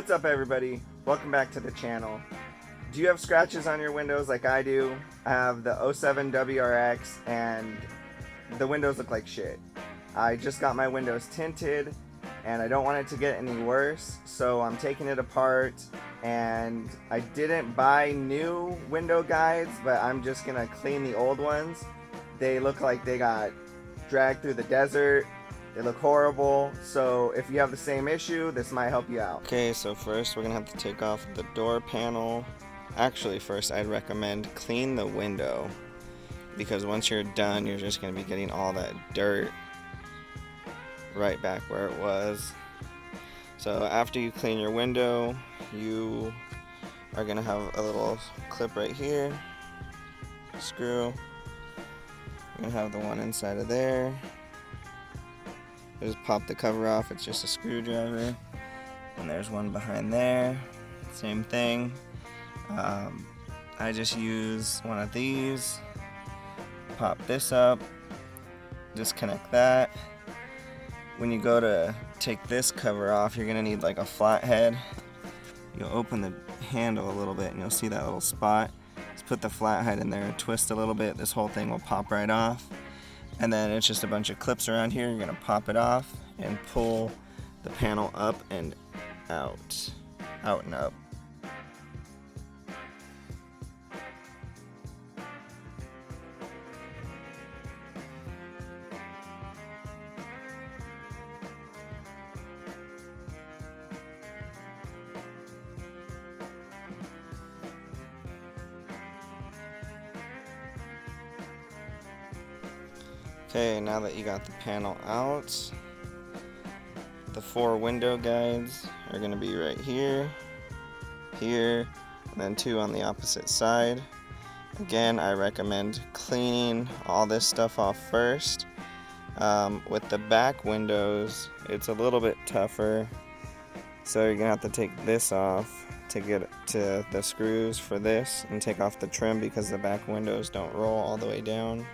What's up, everybody? Welcome back to the channel. Do you have scratches on your windows like I do? I have the 07 WRX and the windows look like shit. I just got my windows tinted and I don't want it to get any worse, so I'm taking it apart, and I didn't buy new window guides, but I'm just gonna clean the old ones. They look like they got dragged through the desert. They look horrible, so if you have the same issue, this might help you out. Okay, so first we're gonna have to take off the door panel. Actually, first I'd recommend clean the window, because once you're done, you're just gonna be getting all that dirt right back where it was. So after you clean your window, you are gonna have a little clip right here, screw. You're gonna have the one inside of there. Just pop the cover off, it's just a screwdriver. And there's one behind there, same thing. I just use one of these, pop this up, disconnect that. When you go to take this cover off, you're gonna need like a flathead. You'll open the handle a little bit and you'll see that little spot. Just put the flathead in there, twist a little bit, this whole thing will pop right off. And then it's just a bunch of clips around here. You're gonna pop it off and pull the panel up and out, out and up. Okay, now that you got the panel out, the 4 window guides are going to be right here, here, and then 2 on the opposite side. Again, I recommend cleaning all this stuff off first. With the back windows, it's a little bit tougher, so you're going to have to take this off to get to the screws for this and take off the trim, because the back windows don't roll all the way down.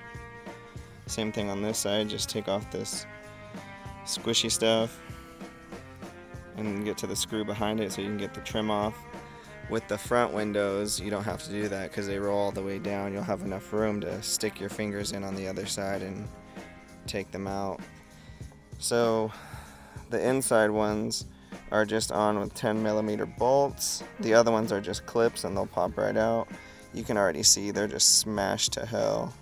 Same thing on this side, just take off this squishy stuff and get to the screw behind it so you can get the trim off. With the front windows, you don't have to do that because they roll all the way down. You'll have enough room to stick your fingers in on the other side and take them out. So the inside ones are just on with 10mm bolts. The other ones are just clips and they'll pop right out. You can already see they're just smashed to hell.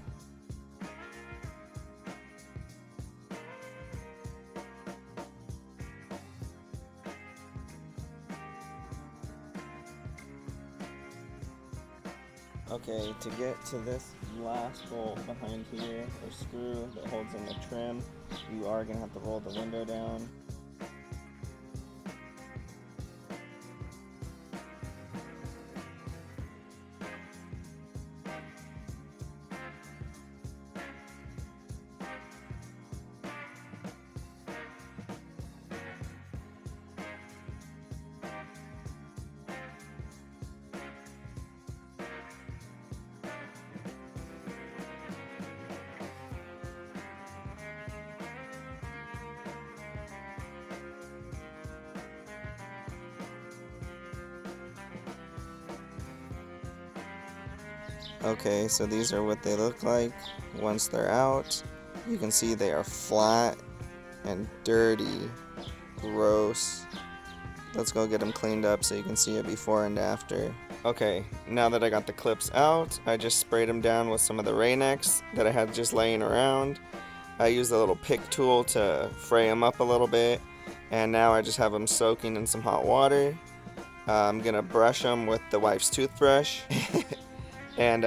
Okay, to get to this last bolt behind here, or screw that holds in the trim, you are going to have to roll the window down. Okay, so these are what they look like once they're out. You can see they are flat and dirty, gross. Let's go get them cleaned up so you can see it before and after. Okay, now that I got the clips out, I just sprayed them down with some of the Rain-X that I had just laying around. I used a little pick tool to fray them up a little bit, and now I just have them soaking in some hot water. I'm gonna brush them with the wife's toothbrush. And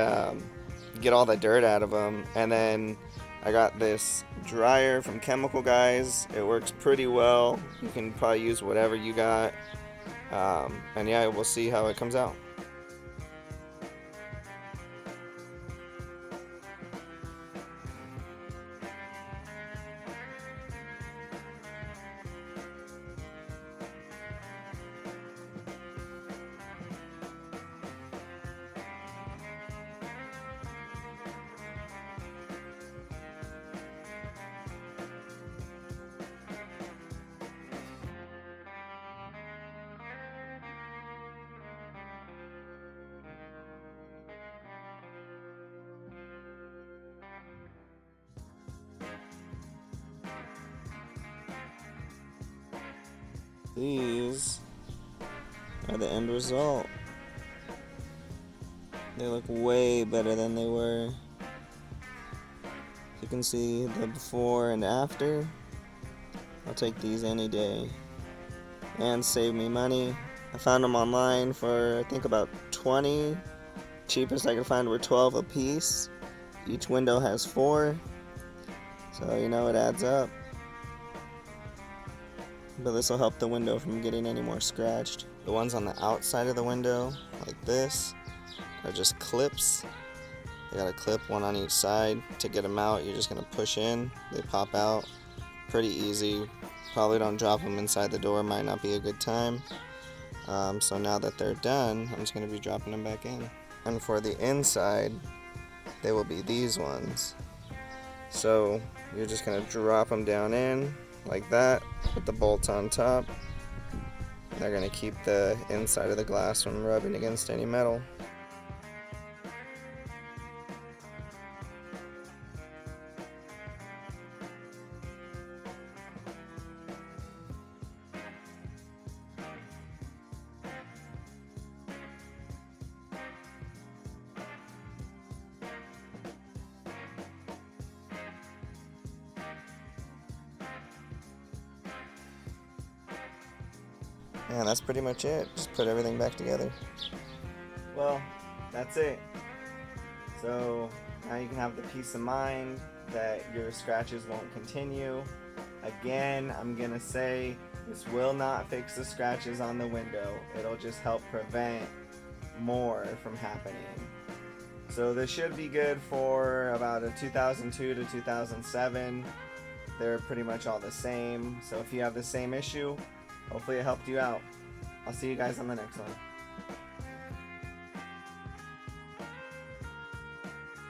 get all the dirt out of them. And then I got this dryer from Chemical Guys. It works pretty well. You can probably use whatever you got. And yeah, we'll see how it comes out. These are the end result. They look way better than they were. You can see the before and after. I'll take these any day and save me money. I found them online for I think about 20. Cheapest I could find were 12 a piece. Each window has 4, so you know it adds up. But this will help the window from getting any more scratched. The ones on the outside of the window, like this, are just clips. They got a clip, one on each side. To get them out, you're just gonna push in. They pop out. Pretty easy. Probably don't drop them inside the door. Might not be a good time. So now that they're done, I'm just gonna be dropping them back in. And for the inside, they will be these ones. So you're just gonna drop them down in like that. Put the bolts on top. They're gonna keep the inside of the glass from rubbing against any metal. And that's pretty much it. Just put everything back together. Well, that's it. So now you can have the peace of mind that your scratches won't continue. Again, I'm gonna say this will not fix the scratches on the window. It'll just help prevent more from happening. So this should be good for about a 2002 to 2007. They're pretty much all the same. So if you have the same issue, hopefully it helped you out. I'll see you guys on the next one.